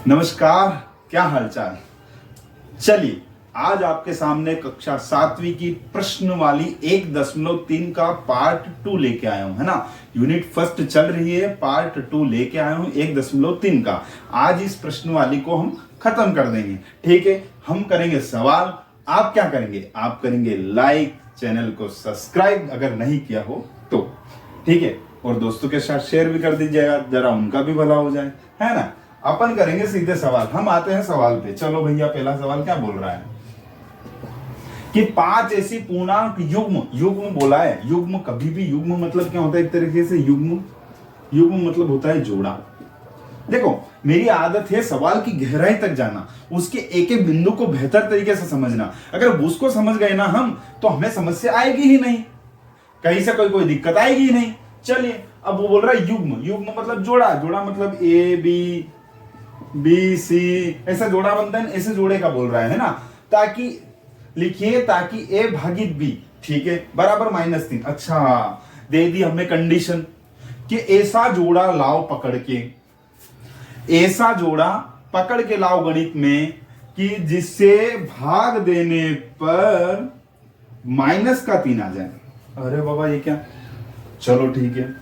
नमस्कार, क्या हालचाल। चलिए आज आपके सामने कक्षा 7वीं की प्रश्न वाली 1.3 का पार्ट 2 लेके आया हूं, है ना। यूनिट फर्स्ट चल रही है, पार्ट 2 लेके आया हूं 1.3 का। आज इस प्रश्न वाली को हम खत्म कर देंगे, ठीक है। हम करेंगे सवाल, आप क्या करेंगे, आप करेंगे लाइक, चैनल को सब्सक्राइब अगर नहीं किया हो तो, ठीक है। और दोस्तों के साथ शेयर भी कर दीजिएगा, जरा उनका भी भला हो जाए, है ना। अपन करेंगे सीधे सवाल, हम आते हैं सवाल पे। चलो भैया, पहला सवाल क्या बोल रहा है कि 5 ऐसी पूर्णांक युग्म, युग्म बोला है। युग्म कभी भी, युग्म मतलब क्या होता है, एक तरीके से युग्म, युग्म मतलब होता है जोड़ा। देखो मेरी आदत है सवाल की गहराई तक जाना, उसके एक एक बिंदु को बेहतर तरीके से समझना। अगर उसको समझ गए ना हम, तो हमें समस्या आएगी ही नहीं, कहीं से कोई दिक्कत आएगी ही नहीं। चलिए अब वो बोल रहा है युग्म, युग्म मतलब जोड़ा, जोड़ा मतलब ए बी बी सी ऐसा जोड़ा बनता है, ऐसे जोड़े का बोल रहा है ना। ताकि लिखिए, ताकि ए भागित बी, ठीक है, बराबर -3। अच्छा, दे दी हमें कंडीशन कि ऐसा जोड़ा लाओ पकड़ के, ऐसा जोड़ा पकड़ के लाओ गणित में कि जिससे भाग देने पर -3 आ जाए। अरे बाबा ये क्या, चलो ठीक है,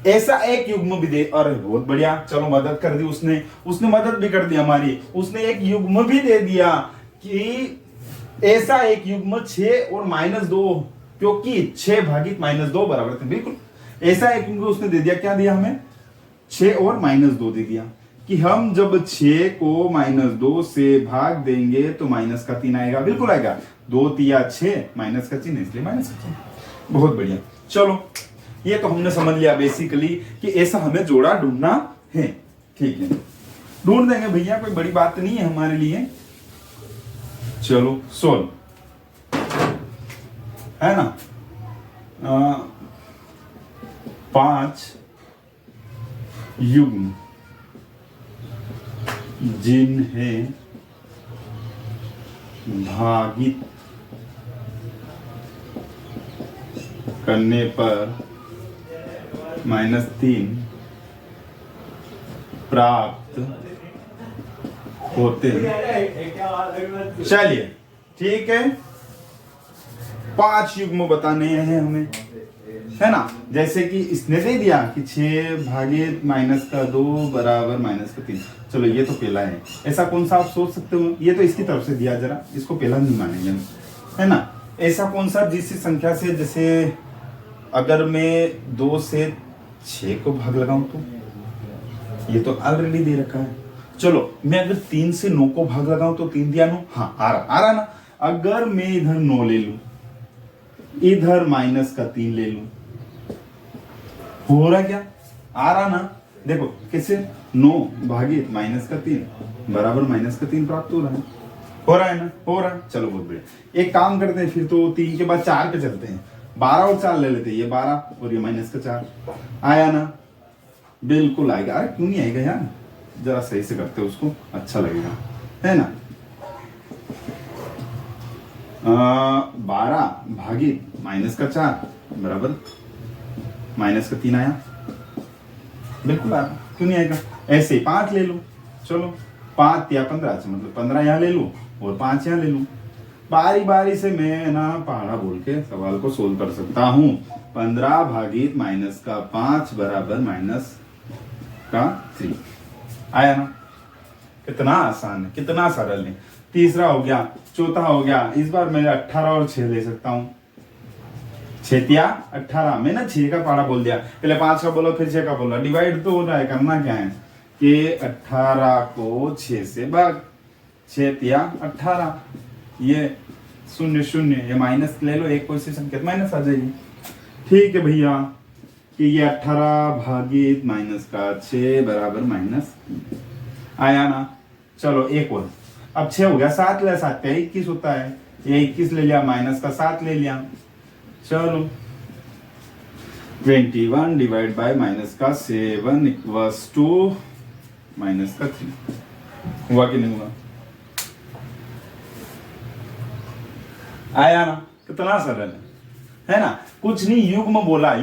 ऐसा एक युग्म भी दे। अरे बहुत बढ़िया, चलो मदद कर दी उसने मदद भी कर दी हमारी। उसने एक युग्म भी दे दिया कि ऐसा एक युग्म 6 और -2, क्योंकि 6 भागित -2 बराबर थे, बिल्कुल ऐसा एक युग्म उसने दे दिया। क्या दिया हमें, 6 और -2 दे दिया कि हम जब 6 को -2 से भाग देंगे तो -3 आएगा, बिल्कुल आएगा। 2 तिया 6, माइनस का चिन्ह इसलिए माइनस का चिन्ह। बहुत बढ़िया, चलो ये तो हमने समझ लिया बेसिकली कि ऐसा हमें जोड़ा ढूंढना है, ठीक है। ढूंढ देंगे भैया, कोई बड़ी बात नहीं है हमारे लिए। चलो सोल्व, है ना। 5 युग्म जिन्हें भागित करने पर -3 प्राप्त होते हैं। चलिए ठीक है, 5 युग्म बताने हैं हमें, है ना। जैसे कि इसने दे दिया कि 6 भागित -2 बराबर -3। चलो ये तो पहला है। ऐसा कौन सा आप सोच सकते हो, ये तो इसकी तरफ से दिया, जरा इसको पहला नहीं मानेंगे, है ना। ऐसा कौन सा जिस संख्या से, जैसे अगर मैं 2 से 6 को भाग लगाऊं तो, ये तो ऑलरेडी दे रखा है। चलो मैं अगर 3 से 9 को भाग लगाऊं तो 3 दिया 9, हाँ आ रहा ना। अगर मैं इधर 9 ले लूं, इधर -3 ले लूं, हो रहा क्या, आ रहा ना। देखो कैसे, 9 भागित -3 बराबर -3 प्राप्त हो रहा है, हो रहा है ना, हो रहा है। चलो बहुत बढ़िया, एक काम करते हैं फिर तो 3 के बाद 4 पे चलते हैं। 12 और 4 ले लेते हैं, ये 12 और ये -4 आया ना, बिल्कुल आएगा। अरे क्यों नहीं आएगा यार, जरा सही से करते उसको, अच्छा लगेगा, है ना। 12 भागित -4 बराबर -3 आया, बिल्कुल आया, क्यों नहीं आएगा। ऐसे 5 ले लो, चलो 5 या 15, मतलब 15 यहाँ ले लो और 5 यहाँ ले लो। बारी बारी से मैं ना पहाड़ा बोल के सवाल को सोल्व कर सकता हूं। 15 भागित -5 बराबर -3 आया ना। कितना आसान है, कितना सरल है। तीसरा हो गया, चौथा हो गया। इस बार मैं 18 और 6 ले सकता हूँ। 6 या 18, मैंने 6 का पहाड़ा बोल दिया, पहले 5 का बोला फिर 6 का बोला। डिवाइड तो हो रहा है, करना क्या है कि 18 को 6 से भाग, 6 या 18, ये 0 0, ये माइनस ले लो, एक कोई सी संख्या माइनस आ जाएगी। ठीक है भैया, कि ये 18 भागित -6 बराबर आया ना। चलो एक और, अब 6 हो गया, 7 ले, 7 का 21 होता है, ये 21 ले लिया, -7 ले लिया। चलो 21 डिवाइड बाय -7 इक्वल्स टू -3, हुआ कि नहीं हुआ, आया ना। कितना सरल है ना। कुछ नहीं, युग्म बोला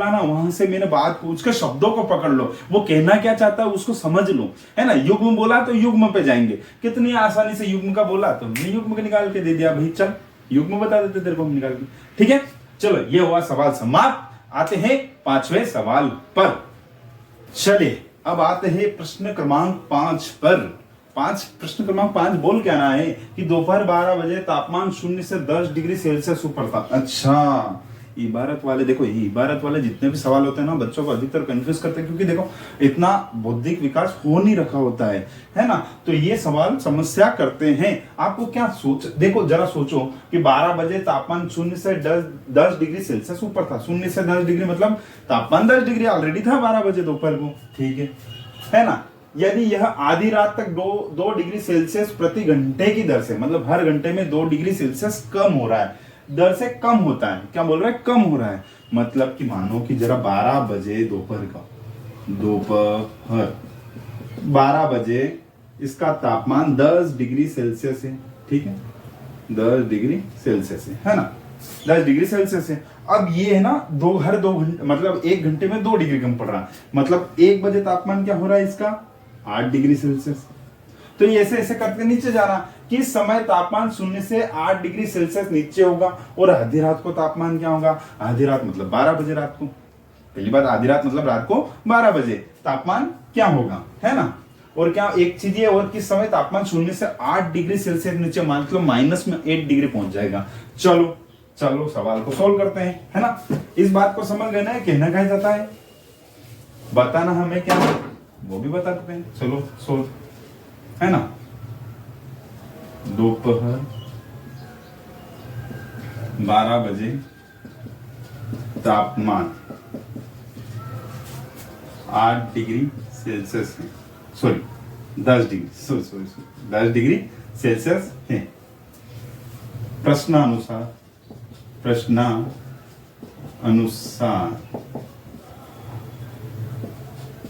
ना, वहां से मैंने बात पूछ के शब्दों को पकड़ लो, वो कहना क्या चाहता है उसको समझ लो, है ना। युग्म बोला तो युग्म पे जाएंगे, कितनी आसानी से युग्म का बोला तो मैंने युग्म के निकाल के दे दिया भाई, चल युग्म बता देते तेरे को हम निकाल के। ठीक है, चलो ये हुआ सवाल समाप्त। आते हैं 5वें सवाल पर। चलिए अब आते हैं प्रश्न क्रमांक 5 पर। प्रश्न क्रमांक 5 बोल क्या रहा है कि दोपहर 12 बजे तापमान 0 से 10 डिग्री सेल्सियस ऊपर था। अच्छा, इबारत वाले देखो, ये इबारत वाले जितने भी सवाल होते हैं ना, बच्चों को अधिकतर कंफ्यूज करते हैं, क्योंकि देखो इतना बौद्धिक विकास हो नहीं रखा होता है ना। तो ये सवाल समस्या करते हैं। आपको क्या देखो जरा सोचो कि 12 बजे तापमान 0 से 10 डिग्री सेल्सियस ऊपर था। 0 से 10 डिग्री मतलब तापमान 10 डिग्री ऑलरेडी था 12 बजे दोपहर को, ठीक है ना। यदि यह आधी रात तक 2 डिग्री सेल्सियस प्रति घंटे की दर से, मतलब हर घंटे में 2 डिग्री सेल्सियस कम हो रहा है, दर से कम होता है, क्या बोल रहा है, कम हो रहा है। मतलब कि मानो कि जरा 12 बजे दोपहर 12 बजे इसका तापमान 10 डिग्री सेल्सियस है, ठीक है, 10 डिग्री सेल्सियस है ना, 10 डिग्री सेल्सियस है। अब ये है ना, हर 2 घंटे मतलब 1 घंटे में 2 डिग्री कम पड़ रहा है, मतलब 1 बजे तापमान क्या हो रहा है इसका, 8 डिग्री सेल्सियस। तो ये ऐसे ऐसे करके नीचे जा रहा, किस समय तापमान 0 से 8 डिग्री सेल्सियस नीचे होगा, और आधी रात को तापमान क्या होगा, आधी रात मतलब 12 बजे रात को, पहली बात आधी रात मतलब रात को 12 बजे तापमान क्या होगा, है ना। और क्या एक चीज ये, और किस समय तापमान 0 से 8 डिग्री सेल्सियस नीचे, मतलब माइनस में 8 डिग्री पहुंच जाएगा। चलो सवाल को सोल्व करते हैं, है ना। इस बात को समझ लेना है, कहना क्या जाता है, बताना हमें क्या है वो भी बता देते हैं। चलो सोल्व, है ना। दोपहर 12 बजे तापमान 8 डिग्री सेल्सियस है, sorry 10 degree, sorry 10 degree Celsius है। प्रश्नानुसार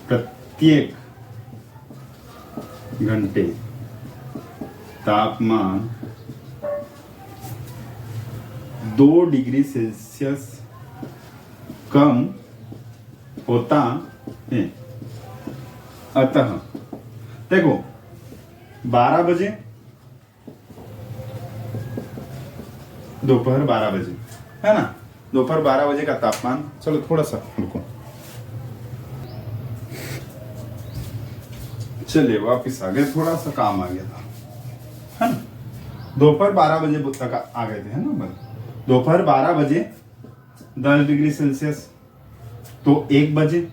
प्रत्येक घंटे तापमान 2 डिग्री सेल्सियस कम होता है। अतः देखो 12 बजे, दोपहर 12 बजे, है ना, दोपहर 12 बजे का तापमान, चलो थोड़ा सा रुको, चलिए वापिस आ गए, थोड़ा सा काम आ गया था, है ना। दोपहर 12 बजे तक आ गए थे, है ना। दोपहर 12 बजे 10 डिग्री सेल्सियस, तो 1 बजे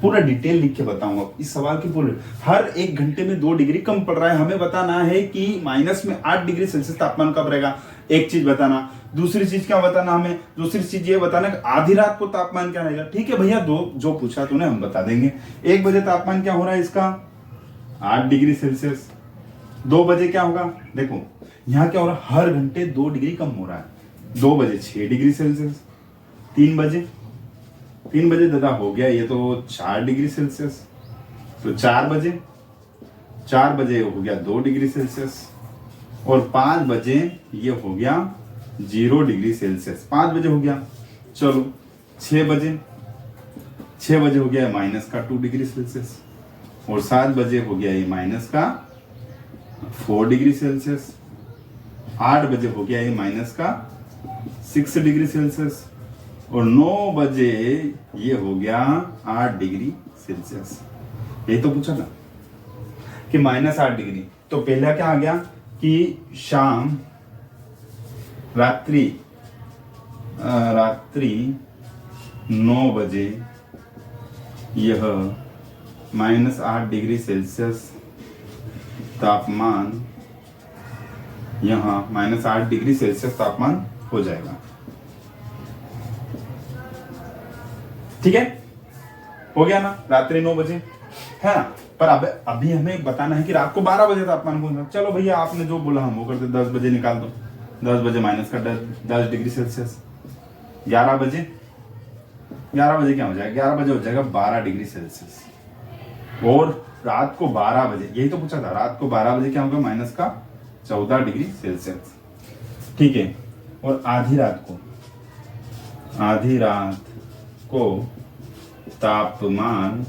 पूरा डिटेल लिख के बताऊंगा इस सवाल की पूरी। हर 1 घंटे में 2 डिग्री कम पड़ रहा है, हमें बताना है कि माइनस में 8 डिग्री सेल्सियस तापमान कब रहेगा, एक चीज बताना। दूसरी चीज क्या बताना हमें, दूसरी चीज ये बताना कि आधी रात को तापमान क्या रहेगा। ठीक है भैया, जो पूछा तूने हम बता देंगे। 1 बजे तापमान क्या हो रहा है इसका, 8 डिग्री सेल्सियस। 2 बजे क्या होगा, देखो यहाँ क्या हो रहा है, हर घंटे 2 डिग्री कम हो रहा है। 2 बजे 6 डिग्री सेल्सियस। 3 बजे दादा हो गया ये तो 4 डिग्री सेल्सियस। तो 4 बजे हो गया 2 डिग्री सेल्सियस, और 5 बजे ये हो गया 0 डिग्री सेल्सियस। 5 बजे हो गया। चलो 6 बजे हो गया माइनस का 2 डिग्री सेल्सियस, और 7 बजे हो गया ये माइनस का 4 डिग्री सेल्सियस। 8 बजे हो गया ये माइनस का 6 डिग्री सेल्सियस, और 9 बजे ये हो गया 8 डिग्री सेल्सियस। ये तो पूछा था कि माइनस 8 डिग्री, तो पहला क्या आ गया कि शाम रात्रि 9 बजे यह माइनस 8 डिग्री सेल्सियस तापमान, यहाँ माइनस 8 डिग्री सेल्सियस तापमान हो जाएगा। ठीक है, हो गया ना, रात्रि 9 बजे है ना। पर अब अभी हमें बताना है कि रात को 12 बजे तापमान कौन सा। चलो भैया आपने जो बोला हम वो करते, 10 बजे निकाल दो। 10 बजे माइनस का 10 डिग्री सेल्सियस। 11 बजे क्या हो जाएगा, 11 बजे हो जाएगा 12 डिग्री सेल्सियस। और रात को 12 बजे, यही तो पूछा था, रात को 12 बजे क्या होगा, माइनस का 14 डिग्री सेल्सियस। ठीक है, और आधी रात को आधी रात को तापमान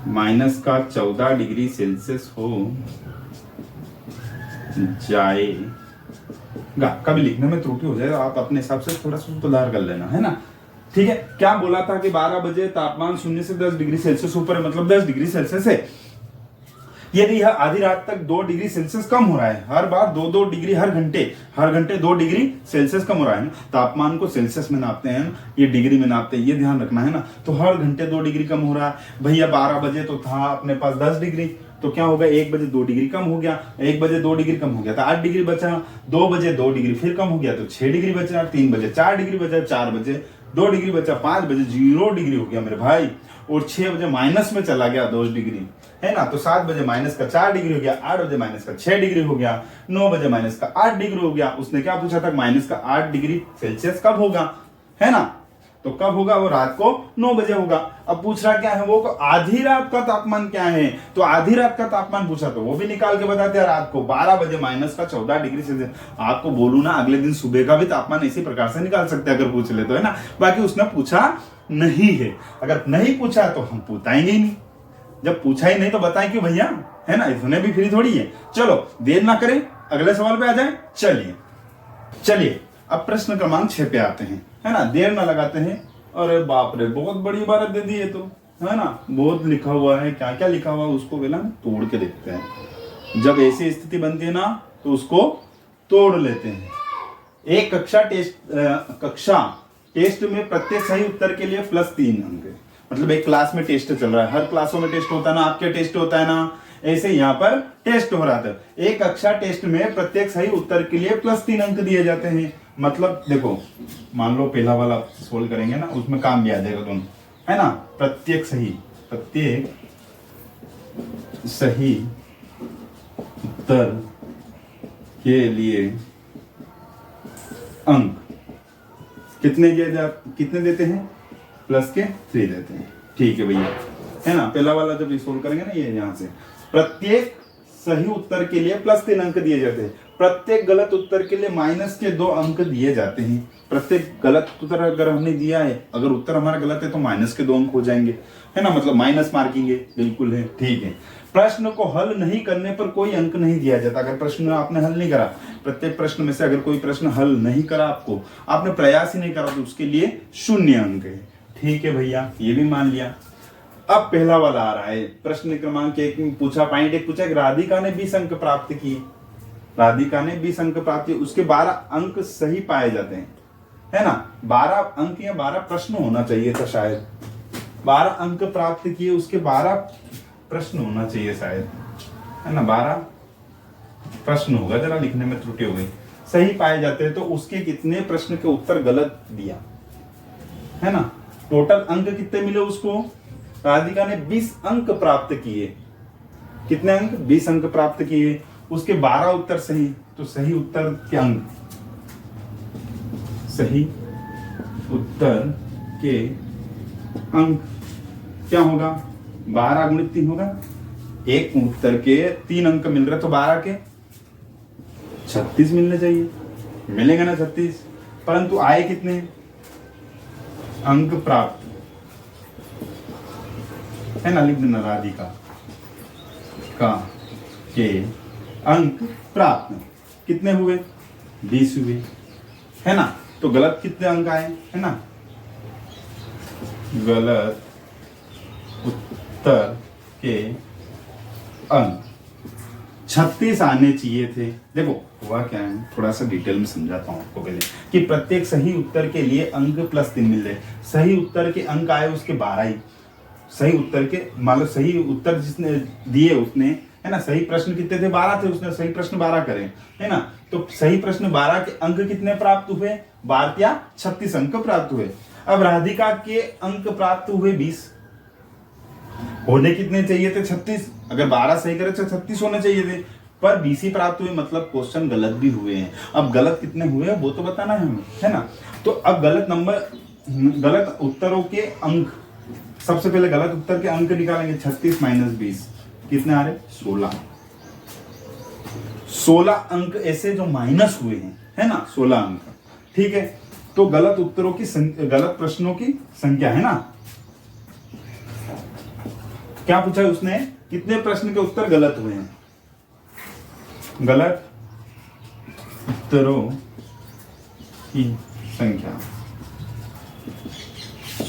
-14 डिग्री सेल्सियस हो जाएगा। कभी लिखने में त्रुटि हो जाए आप अपने हिसाब से थोड़ा सा सुधार कर लेना, है ना। ठीक है, क्या बोला था कि 12 बजे तापमान 0 से 10 डिग्री सेल्सियस ऊपर है, मतलब 10 डिग्री सेल्सियस है। यदि यह आधी रात तक 2 डिग्री सेल्सियस कम हो रहा है, हर बार 2-2 डिग्री हर घंटे 2 डिग्री सेल्सियस कम हो रहा है ना, तापमान को सेल्सियस में नापते हैं, ये डिग्री में नापते हैं, ये ध्यान रखना है ना। तो हर घंटे 2 डिग्री कम हो रहा है। भैया 12 बजे तो था अपने पास 10 डिग्री, तो क्या होगा, 1 बजे 2 डिग्री कम हो गया, 1 बजे 2 डिग्री कम हो गया तो 8 डिग्री बचा, 2 बजे 2 डिग्री फिर कम हो गया तो 6 डिग्री बचा, 3 बजे 4 डिग्री बचा, 4 बजे 2 डिग्री बचा, 5 बजे 0 डिग्री हो गया मेरे भाई, और 6 बजे माइनस में चला गया 2 डिग्री, है ना। तो 7 बजे माइनस का 4 डिग्री हो गया, 8 बजे माइनस का 6 डिग्री हो गया, 9 बजे माइनस का 8 डिग्री हो गया। उसने क्या पूछा था, माइनस का 8 डिग्री सेल्सियस कब होगा, है ना। तो कब होगा, वो रात को 9 बजे होगा। अब पूछ रहा क्या है वो, आधी रात का तापमान क्या है, तो आधी रात का तापमान पूछा तो वो भी निकाल के बताते हैं, रात को 12 बजे -14 डिग्री सेल्सियस। आपको बोलूं ना, अगले दिन सुबह का भी तापमान इसी प्रकार से निकाल सकते हैं अगर पूछ ले तो, है ना। बाकी उसने पूछा नहीं है, अगर नहीं पूछा तो हम बताएंगे ही नहीं, जब पूछा ही नहीं तो बताएं क्यों भैया, है ना। इसने भी फ्री थोड़ी है। चलो देर ना करें, अगले सवाल पे आ जाए। चलिए अब प्रश्न क्रमांक 6 पे आते हैं, है ना। देर ना लगाते हैं। अरे बाप रे, बहुत बड़ी इबारत दे दी है तो, है ना। बहुत लिखा हुआ है, क्या क्या लिखा हुआ है उसको पहले तोड़ के देखते हैं। जब ऐसी स्थिति बनती है ना तो उसको तोड़ लेते हैं। एक कक्षा टेस्ट में प्रत्येक सही उत्तर के लिए +3 अंक है। मतलब एक क्लास में टेस्ट चल रहा है, हर क्लासों में टेस्ट होता है ना, आपके टेस्ट होता है ना, ऐसे यहाँ पर टेस्ट हो रहा था। एक कक्षा टेस्ट में प्रत्येक सही उत्तर के लिए +3 अंक दिए जाते हैं। मतलब देखो, मान लो पहला वाला सोल्व करेंगे ना, उसमें काम भी आ जाएगा दोनों, है ना। प्रत्येक सही उत्तर के लिए अंक कितने देते हैं, +3 देते हैं। ठीक है भैया, है ना। पहला वाला जब सोल्व करेंगे ना, ये यहाँ से प्रत्येक सही उत्तर के लिए +3 अंक दिए जाते हैं। प्रत्येक गलत उत्तर के लिए -2 अंक दिए जाते हैं। प्रत्येक गलत उत्तर अगर हमने दिया है, अगर उत्तर हमारा गलत है तो -2 अंक हो जाएंगे, है ना। मतलब माइनस मार्किंग बिल्कुल है, ठीक है। प्रश्न को हल नहीं करने पर कोई अंक नहीं दिया जाता। अगर प्रश्न आपने हल नहीं करा, प्रत्येक प्रश्न में से अगर कोई प्रश्न हल नहीं करा, आपने प्रयास ही नहीं करा, तो उसके लिए 0 अंक है। ठीक है भैया, ये भी मान लिया। अब पहला वाला आ रहा है, प्रश्न क्रमांक 1 में पूछा, पॉइंट 1 पूछा कि राधिका ने 20 अंक प्राप्त किए। राधिका ने 20 अंक प्राप्त किए, उसके 12 अंक सही पाए जाते हैं, है ना। 12 अंक या 12 प्रश्न होना चाहिए था शायद। 12 अंक प्राप्त किए, उसके 12 प्रश्न होना चाहिए शायद, है ना। 12 प्रश्न होगा, जरा लिखने में त्रुटि हो गई। सही पाए जाते हैं तो उसके कितने प्रश्न के उत्तर गलत दिया, है ना। टोटल अंक कितने मिले उसको, राधिका ने 20 अंक प्राप्त किए। कितने अंक, 20 अंक प्राप्त किए, उसके 12 उत्तर सही, तो सही उत्तर के अंक, सही उत्तर के अंक क्या होगा, 12 गुणित 3 होगा। एक उत्तर के 3 अंक मिल रहे तो 12 के 36 मिलने चाहिए, मिलेंगे ना 36। परंतु आए कितने अंक प्राप्त, है ना। लिख देना, राधिका का के अंक प्राप्त कितने हुए, 20 हुए, है ना। तो गलत कितने अंक आए, है ना। गलत उत्तर के अंक 36 आने चाहिए थे। देखो हुआ क्या है, थोड़ा सा डिटेल में समझाता हूं आपको पहले, कि प्रत्येक सही उत्तर के लिए अंक +3 मिल रहे। सही उत्तर के अंक आए उसके 12 ही। सही उत्तर के, मान लो सही उत्तर जिसने दिए उसने, है ना। सही प्रश्न कितने थे, 12 थे, उसने सही प्रश्न 12 करे, है ना। तो सही प्रश्न 12 के अंक कितने प्राप्त हुए, 12 या 36 अंक प्राप्त हुए। अब राधिका के अंक प्राप्त हुए 20, होने कितने चाहिए थे, 36। अगर 12 सही करे तो 36 होने चाहिए थे, पर 20 ही प्राप्त हुए, मतलब क्वेश्चन गलत भी हुए हैं। अब गलत कितने हुए वो तो बताना है हमें, है ना। तो अब गलत उत्तरों के अंक, सबसे पहले गलत उत्तर के अंक निकालेंगे। 36 - 20 कितने आ रहे, 16 अंक ऐसे जो माइनस हुए हैं, है ना, 16 अंक। ठीक है, तो गलत उत्तरों की गलत प्रश्नों की संख्या है ना। क्या पूछा है उसने, कितने प्रश्न के उत्तर गलत हुए हैं? गलत उत्तरों की संख्या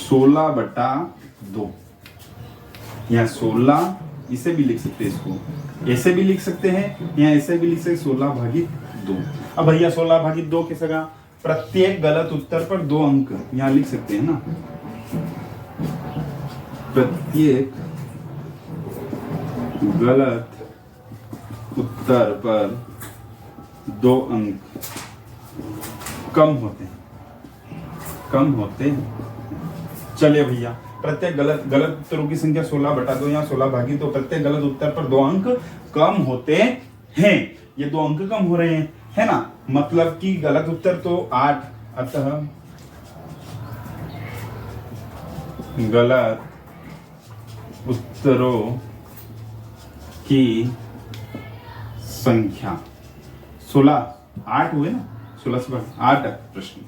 16/2 या 16, इसे भी लिख सकते हैं, इसको ऐसे भी लिख सकते हैं या ऐसे भी लिख सकते हैं, 16/2। अब भैया 16/2 कैसे का, प्रत्येक गलत उत्तर पर 2 अंक यहां लिख सकते हैं ना, प्रत्येक गलत उत्तर पर 2 अंक कम होते हैं। चलिए भैया, प्रत्येक गलत उत्तरों की संख्या 16/2 या 16 तो प्रत्येक गलत उत्तर पर 2 अंक कम होते हैं। ये 2 अंक कम हो रहे हैं, है ना, मतलब कि गलत उत्तर तो 8, अतः गलत उत्तरों की संख्या 16, 8 हुए ना, 16 से 8 प्रश्न,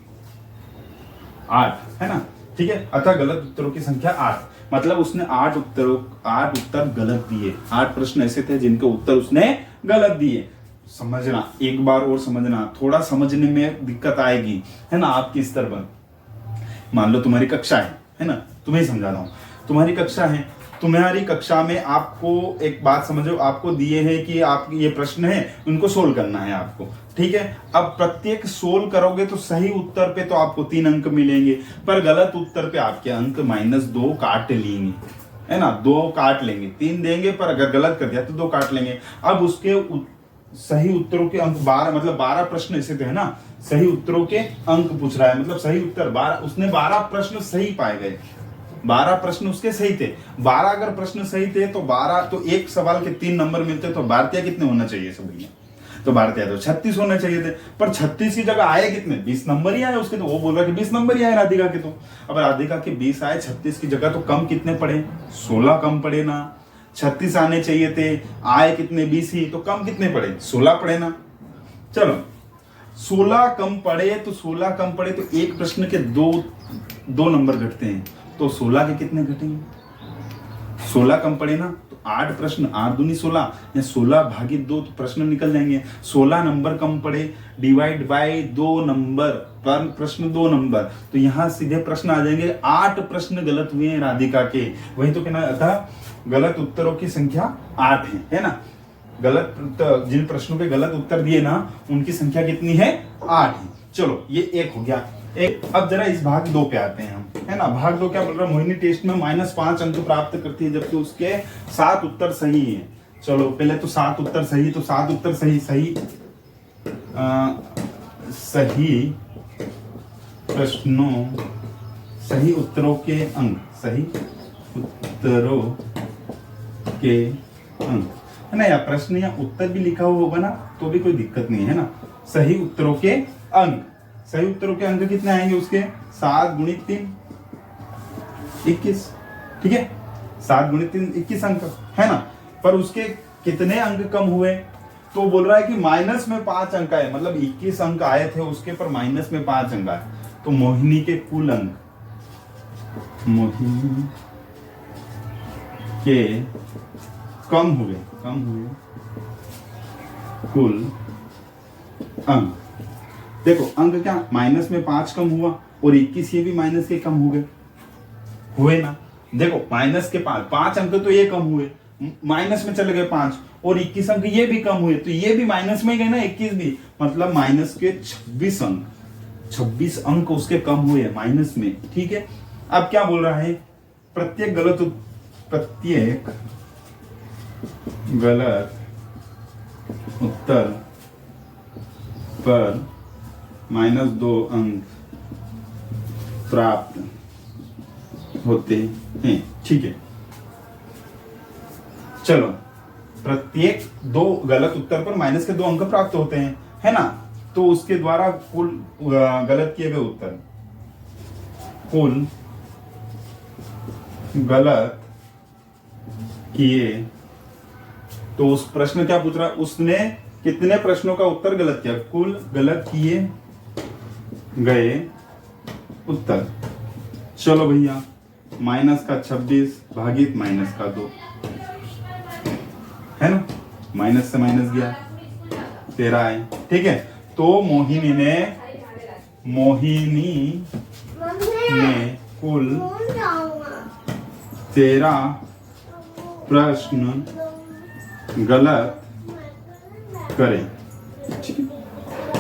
8 है ना। ठीक है, अतः गलत उत्तरों की संख्या 8, मतलब उसने 8 उत्तर गलत दिए। 8 प्रश्न ऐसे थे जिनके उत्तर उसने गलत दिए। समझना, एक बार और समझना, थोड़ा समझने में दिक्कत आएगी, है ना, आपके स्तर पर। मान लो तुम्हारी कक्षा है ना, तुम्हें समझा रहा हूं, तुम्हारी कक्षा है, तुम्हारी कक्षा में आपको एक बात समझो, आपको दिए हैं कि आप ये प्रश्न है, उनको सोल्व करना है आपको। ठीक है, अब प्रत्येक सोल्व करोगे तो सही उत्तर पे तो आपको 3 अंक मिलेंगे, पर गलत उत्तर पे आपके अंक -2 काट लेंगे, है ना, 2 काट लेंगे, 3 देंगे, पर अगर गलत कर दिया तो 2 काट लेंगे। अब उसके सही उत्तरों के अंक 12, मतलब 12 प्रश्न ऐसे थे ना, सही उत्तरों के अंक पूछ रहा है, मतलब सही उत्तर 12, उसने 12 प्रश्न सही पाए गए, 12 प्रश्न उसके सही थे। 12 अगर प्रश्न सही थे तो 12, तो एक सवाल के 3 नंबर मिलते, तो भारतीय कितने होना चाहिए सब भैया, तो भारतीय तो 36 होने चाहिए थे, पर 36 की जगह आए कितने, 20 नंबर ही आए उसके, तो वो बोल रहा कि 20 नंबर ही आए राधिका के। तो अब राधिका के 20 आए, 36 की जगह तो कम कितने पड़े, 16 कम पड़े ना। 36 आने चाहिए थे, आए कितने, 20 ही, तो कम कितने पड़े, 16 पड़े ना। चलो 16 कम पड़े, तो 16 कम पड़े तो एक प्रश्न के दो नंबर घटते हैं, तो 16 के कितने घटेंगे, 16 कम पड़े ना, तो 8 प्रश्न, 8 दूनी 16 या 16/2 तो प्रश्न निकल जाएंगे। 16 नंबर कम पड़े, डिवाइड बाय 2 नंबर, पर प्रश्न 2 नंबर, तो यहां सीधे प्रश्न आ जाएंगे। 8 प्रश्न गलत हुए हैं राधिका के, वही तो कहना था, गलत उत्तरों की संख्या 8 है ना। जिन प्रश्नों के गलत उत्तर दिए ना, उनकी संख्या कितनी है, 8 है। चलो ये एक हो गया। अब जरा इस भाग 2 पे आते हैं हम, है ना। भाग 2 क्या बोल रहा है, मोहिनी टेस्ट में -5 अंक प्राप्त करती है, जबकि उसके 7 उत्तर सही है। चलो पहले तो 7 उत्तर सही, तो 7 उत्तर सही प्रश्नों, सही उत्तरों के अंक, सही उत्तरों के अंक, है ना, या प्रश्न या उत्तर भी लिखा हुआ होगा ना तो भी कोई दिक्कत नहीं है ना। सही उत्तरों के अंक, सही उत्तरों के अंक कितने आएंगे उसके, 7 × 3 21, ठीक है, 7 × 3 21 अंक, है ना। पर उसके कितने अंक कम हुए, तो बोल रहा है कि माइनस में 5 अंक आए, मतलब 21 अंक आए थे उसके, पर माइनस में 5 अंक आए, तो मोहिनी के कुल अंक, मोहिनी के कम हुए कुल अंक। देखो अंक क्या, माइनस में 5 कम हुआ, और 21 ये भी माइनस के कम हुए ना। देखो माइनस के 5 अंक तो ये कम हुए, माइनस में चले गए 5, और 21 अंक ये भी कम हुए, तो ये भी माइनस में गए ना, 21 भी, मतलब माइनस के 26 अंक उसके कम हुए माइनस में। ठीक है, अब क्या बोल रहा है, प्रत्येक गलत उत्तर पर -2 अंक प्राप्त होते हैं। ठीक है, चलो प्रत्येक 2 गलत उत्तर पर माइनस के 2 अंक प्राप्त होते हैं, है ना। तो उसके द्वारा कुल गलत किए गए उत्तर, कुल गलत किए, तो उस प्रश्न क्या पूछ रहा है उसने, कितने प्रश्नों का उत्तर गलत किया? कुल गलत किए गए उत्तर। चलो भैया, माइनस का 26 भागित माइनस का 2 है ना, माइनस से माइनस गया 13 आए। ठीक है, तो मोहिनी ने कुल 13 प्रश्न गलत करे।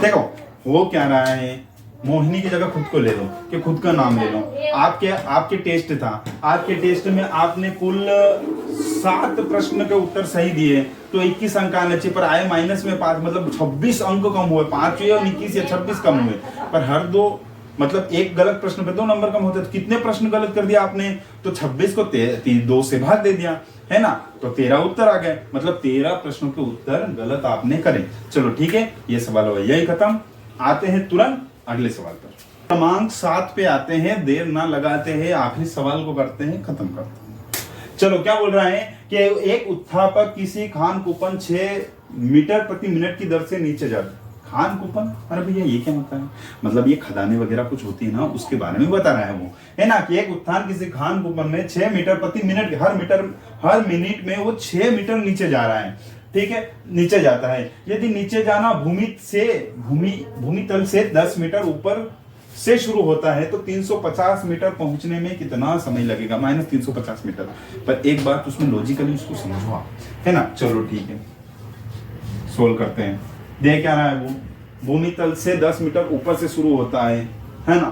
देखो हो क्या रहा है, मोहिनी की जगह खुद को ले लो कि खुद का नाम ले लो। आपके टेस्ट था, आपके टेस्ट में आपने कुल 7 प्रश्न के उत्तर सही दिए, तो 21 अंक आने चाहिए, पर आए माइनस में 5, मतलब 26 अंक कम हुए। 5 हुए और 21 या 26 कम हुए, पर हर दो मतलब एक गलत प्रश्न पे 2 नंबर कम होते। तो कितने प्रश्न गलत कर दिया आपने? तो 26 को 2 से भाग दे दिया, है ना, तो 13 उत्तर आ गए, मतलब 13 प्रश्नों के उत्तर गलत आपने करे। चलो ठीक है, ये सवाल हो यही खत्म। आते हैं तुरंत अगले सवाल पर। क्रमांक 7 पे आते हैं, देर ना लगाते हैं, आखिरी सवाल को करते हैं, खत्म करते हैं। चलो क्या बोल रहा है कि एक उत्थापक किसी खान कूपन 6 मीटर प्रति मिनट की दर से नीचे जाता। खान कूपन, अरे भैया ये क्या होता है? मतलब ये खदानें वगैरह कुछ होती है ना, उसके बारे में बता रहा है वो, है ना, कि एक उत्थान किसी खान कूपन में 6 मीटर प्रति मिनट, हर मिनट में वो 6 मीटर नीचे जा रहा है। ठीक है, नीचे जाता है। यदि नीचे जाना भूमि तल से 10 मीटर ऊपर से शुरू होता है, तो 350 मीटर पहुंचने में कितना समय लगेगा? -350 मीटर। पर एक बात उसमें लॉजिकली उसको समझो आप, है ना। चलो ठीक है, सोल्व करते हैं। देख क्या रहा है वो, भूमि तल से 10 मीटर ऊपर से शुरू होता है ना,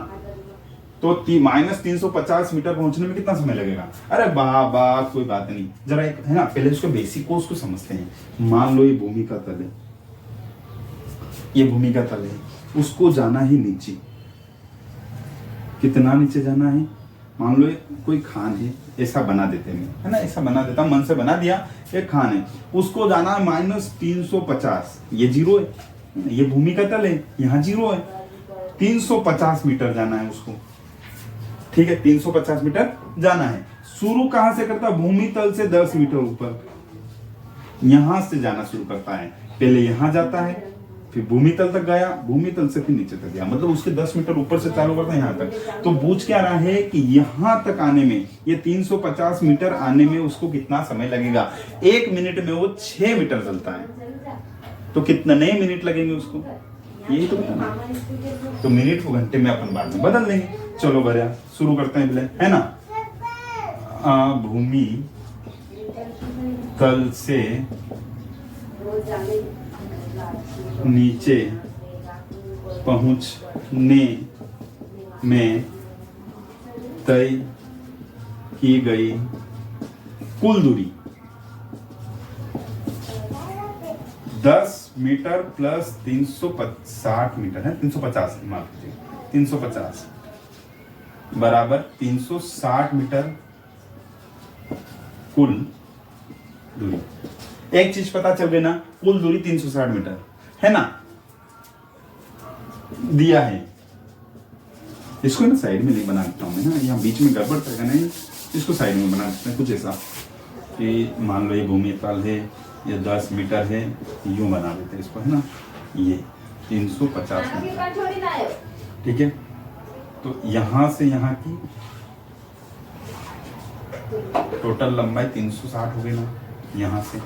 तो -350 मीटर पहुंचने में कितना समय लगेगा? अरे बाबा कोई बात नहीं, जरा एक है ना, पहले उसको बेसिक को उसको समझते हैं। मान लो ये भूमि का तल है, ये भूमि का तल है, उसको जाना ही नीचे। कितना नीचे जाना है? मान लो कोई खान है, ऐसा बना देते हैं, है ना, ऐसा बना देता, मन से बना दिया, एक खान है, उसको जाना है -350। ये 0 है, ये भूमि का तल है, यहाँ 0 है, 350 मीटर जाना है उसको। ठीक है, 350 मीटर जाना है। शुरू कहां से करता है? भूमि तल से 10 मीटर ऊपर, यहां से जाना शुरू करता है। पहले यहां जाता है, फिर भूमि तल तक गया, भूमि तल से फिर नीचे तक गया, मतलब उसके 10 मीटर ऊपर से चालू करता है यहाँ तक। तो पूछ क्या रहा है कि यहाँ तक आने में, ये 350 मीटर आने में उसको कितना समय लगेगा? 1 मिनट में वो 6 मीटर चलता है, तो कितने मिनट लगेंगे उसको? यही तो बताना। तो मिनट को घंटे में अपन बाद में बदल देंगे। चलो बढ़िया, शुरू करते हैं पहले, है ना। भूमि तल से नीचे पहुंचने में तय की गई कुल दूरी 10 मीटर प्लस 360 मीटर है, 350 माफ कीजिए, 350 बराबर 360 मीटर कुल दूरी। एक चीज पता चल गई ना, कुल दूरी 360 मीटर है ना, दिया है। इसको ना साइड में नहीं बना देता हूं मैं ना, यहाँ बीच में गड़बड़ करके नहीं, इसको साइड में बना देते हैं कुछ ऐसा कि मान लो ये भूमि तल है, ये 10 मीटर है, यूं बना देते हैं इसको, है ना, ये 350 मीटर। ठीक है, तो यहां से यहाँ की टोटल लंबाई 360 हो गई ना, यहाँ से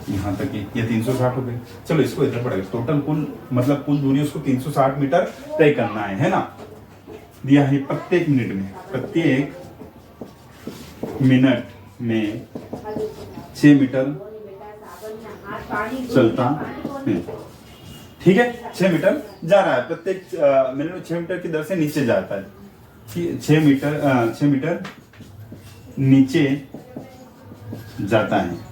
यहाँ तक ये 360 हो गई। चलो इसको इधर पड़ेगा, टोटल कुल मतलब कुल दूरी उसको 360 मीटर तय करना है ना। दिया है प्रत्येक मिनट में 6 मीटर चलता है। ठीक है, 6 मीटर जा रहा है, प्रत्येक मिनट में 6 मीटर की दर से नीचे जाता है। 6 मीटर नीचे जाता है।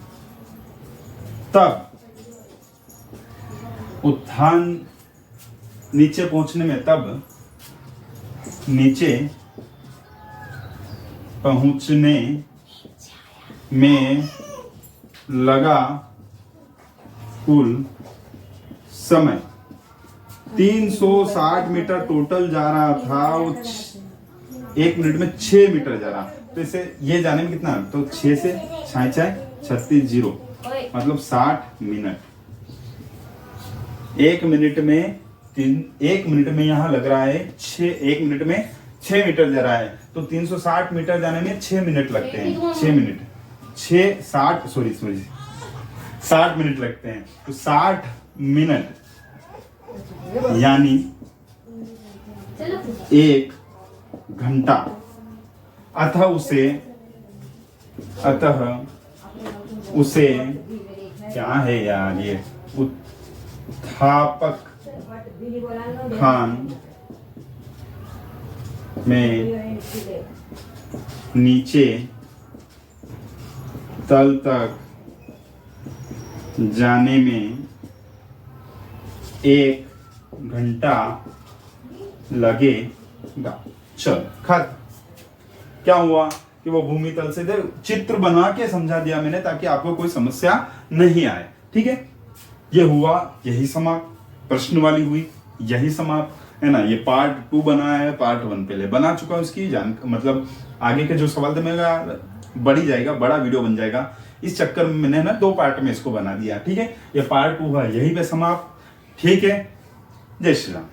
तब उत्थान नीचे पहुंचने में, तब नीचे पहुंचने में लगा कुल समय 360 मीटर टोटल जा रहा था, वो 1 मिनट में 6 मीटर जा रहा। तो इसे ये जाने में कितना, तो 6 से 6 36 0 मतलब 60 मिनट। 1 मिनट में 1 मिनट में यहाँ लग रहा है 1 मिनट में 6 मीटर जा रहा है, तो 360 मीटर जाने में 6 मिनट लगते हैं। 6 मिनट 60 मिनट लगते हैं। तो 60 मिनट यानी 1 घंटा। अतः उसे क्या है यार ये, उत्थापक खान में नीचे तल तक जाने में 1 घंटा लगेगा। चल खत्म। क्या हुआ कि वो भूमि तल से चित्र बना के समझा दिया मैंने, ताकि आपको कोई समस्या नहीं आए। ठीक है, ये हुआ, यही समाप्त। प्रश्न वाली हुई, यही समाप्त, है ना। ये पार्ट 2 बना है, पार्ट 1 पहले बना चुका हूं। इसकी मतलब आगे के जो सवाल थे मेरा बढ़ी जाएगा, बड़ा वीडियो बन जाएगा। इस चक्कर में मैंने ना 2 पार्ट में इसको बना दिया। ठीक है, ये पार्ट 2 है, यही पे समाप्त। ठीक है, जय श्री राम।